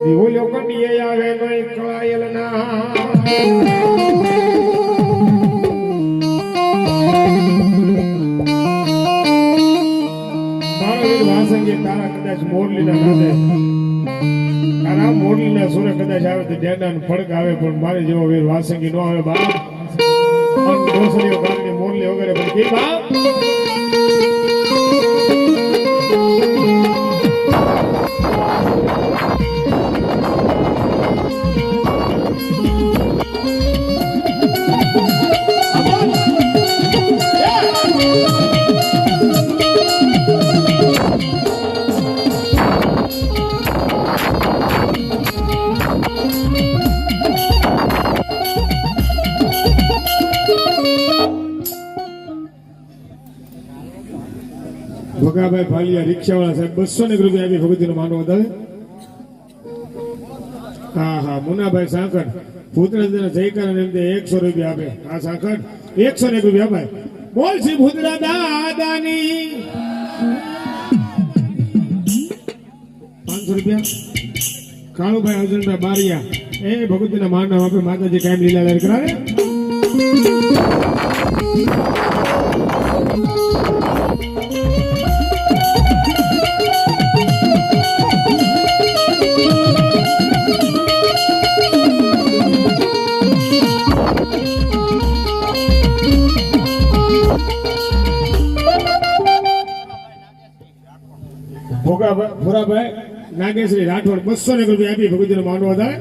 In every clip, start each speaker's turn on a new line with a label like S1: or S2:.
S1: દીવો લોખંડીએ આવે નહીં કળાયેલ ના વાસંગે તારા કદાચ મોરલીના નાદે તારા મોરલીના સુરે કદાચ આવે તો ડેડાનું ફડક આવે પણ મારે જેવો વીર વાસંગી નો આવે બાપ દોસરીઓ કારણે મોરલી વગેરે પણ કે બાપ ભગાભાઈ ભાલિયા રિક્ષાવાળા સાહેબ 200 રૂપિયા આપી ભગવતીનો માનો વધારે. હા હા મુનાભાઈ સાંકળ ભૂતરાજના જયકાર એમ 100 રૂપિયા આપે. હા સાંકળ 101 રૂપિયા ભાઈ બોલ શ્રી ભૂતરા દાદાની 500 રૂપિયા કાળુભાઈ અર્જુનભાઈ બારિયા એ ભગવતીના માનો આપે. માતાજી કાયમ લીલા લહેર કરાવે. ભોરાભાઈ નાગેશ્રી રાઠોડ 200 રૂપિયા આપી ભગવતીનો માનો વધારે.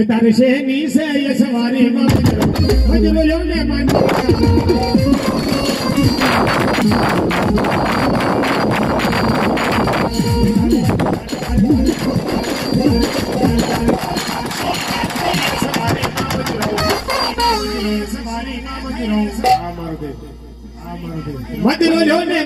S1: તારે છે ની છે સવારી મધુરો લો ને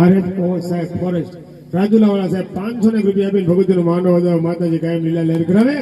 S1: આરએફ સાહેબ ફોરેસ્ટ રાજુલાવાળા સાહેબ 500 રૂપિયા આપીને ભગવતીનું માનવ વધાવ માતાજી કાયમ લીલા લહેર કરાવે.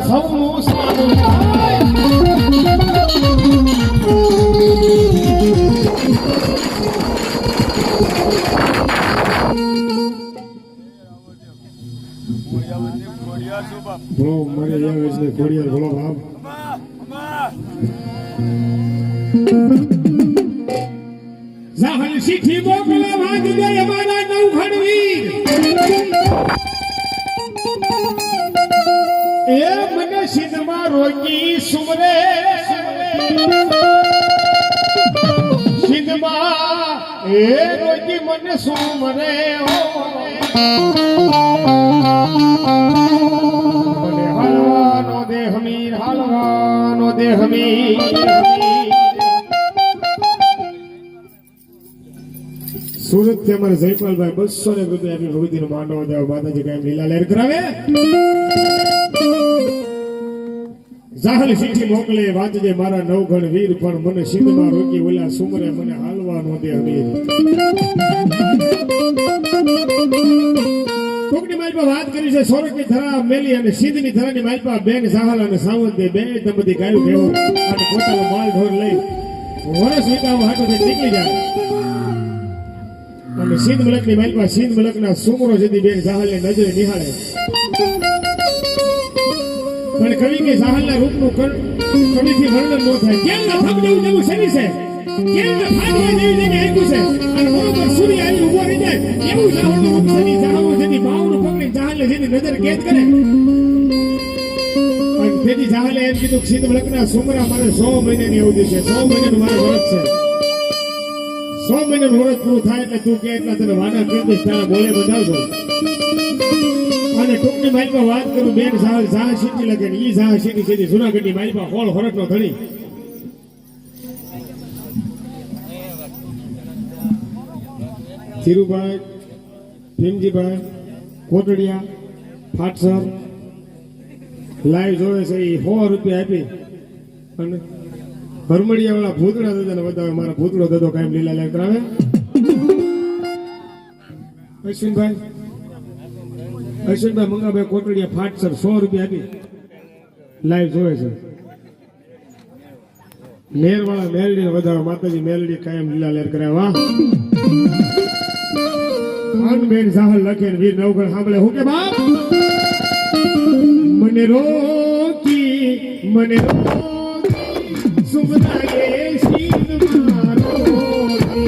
S1: સૌનું સારું બોલો મારે આવે છે ખોડિયાર બોલો બાપ જાહલ શીઠી મોકલે વાંચ દે અમારા નવખણ વીર એ મને સિંધમાં રોકી સુમરે સિંધમાં એ રોકી મને સુમરે મને હાલવાનો દેહ મીર હાલવાનો દેહ મીર સુરત થી અમારે જયપાલભાઈ 200 રૂપિયા આપી ભગવતીનો માંડવો દેવ માતાજી કાયમ લીલા લહેર કરાવે. જાહલ શીઠી મોકલે વાંચજે મારા નવગણ વીર પણ મને સિંધમાં રોકી ઓલા સુમરે મને હાલવાનો દે અમીર. કોકની માલપા વાત કરી છે સોરઠની ધરા મેલી અને સિંધની ધરાની માલપા બેન જાહલ અને સાવંત બે દંપતી ગાયું ભેવું અને પોતાનો માલ ઢોર લઈ વરસ વિતાવવા હાટો નીકળી જાય અને સિંધ મલકની માલપા સિંધ મલકના સુમરો જેથી બેન જાહલને નજરે નિહાળે પણ કવિ કે જાહલના રૂપનું કવિથી વર્ણન ન થાય. કેમ ન થમજવું જેવું શરીર છે, કેમ ન ફાટવા જેવી જેને આંખ્યું છે અને બરોબર સૂર્ય આવી ઉભો રહી જાય એવું જાહલનું રૂપ છે. જાહલો જેની બાવનું પકડી જાહલને જેની નજર કેદ કરે અને તેથી જાહલે એમ કીધું કે સિંધ મલકના સુમરા મારે 100 મહિનાની અવધિ છે, 100 મહિનાનું મારે વ્રત છે. 100 મહિનાનું વ્રત પૂરું થાય એટલે તું કે એટલા તને વાના કરી દઈશ તારા બોલે બતાવજો. અને ટૂંકની માલપા વાત કરું બેન સાહલ જાહ સીટી લગે ને ઈ જાહ સીટી સીધી જુનાગઢની માલપા હોળ હોરટનો ધણી ધીરુભાઈ ભીમજીભાઈ કોટડિયા ફાટસર લાઈવ જોવે છે એ 100 રૂપિયા આપી અને હરમડિયા વાળા ભૂતડા દાદાને બતાવે મારા ભૂતડો દાદો કાયમ લીલા લહેર કરાવે. અશ્વિનભાઈ મંગાભાઈ કોટડિયા ફાટસર 100 રૂપિયા આપી લાઈવ જોવે છે. મેરવાળા મેલડી વધારે માતાજી મેલડી કાયમ લીલા લહેર કરે. વાહ બેન સાહલ લખે વીર નવગણ સાંભળે હું કે બાપ મને રોકી સુમરાએ સિંધમાં રોકી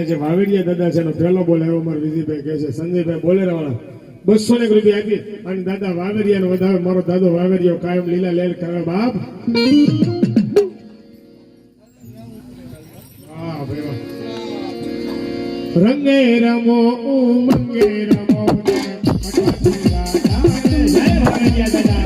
S1: અને જે વાવેરિયા દાદા છે એનો પહેલો બોલ આવ્યો મારા વિજયભાઈ કહે છે સંજયભાઈ બોલેરા વાળા 200 રૂપિયા આપી અને દાદા વાવેરિયાનો વધાવે મારો દાદો વાવેરિયો કાયમ લીલા લેલ કરે બાપ હા ભાઈ વાહ. રંગે રમો ઉમંગે રમો જય વાવેરિયા દાદા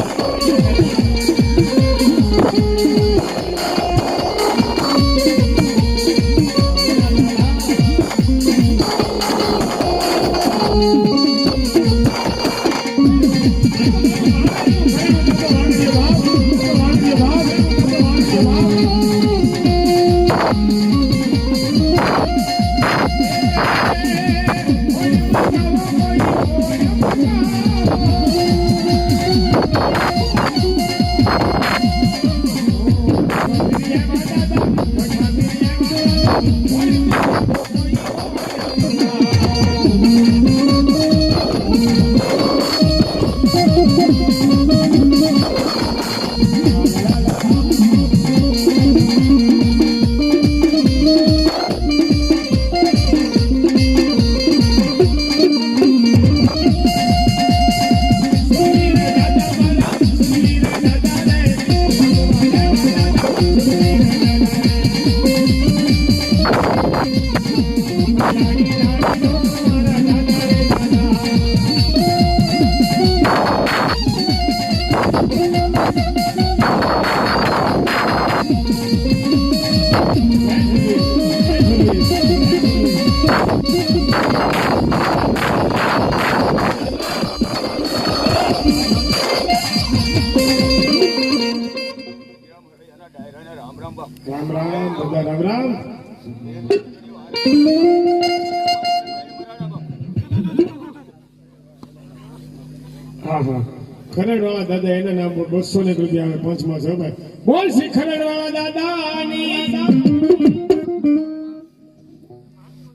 S1: રામ રામ બધા રામ રામ હા હા ખરેડ વાળા દાદા એના નામ 200 રૂપિયા આવે પંચમાં છે ભાઈ બોલ શ્રી ખરેડ વાળા દાદા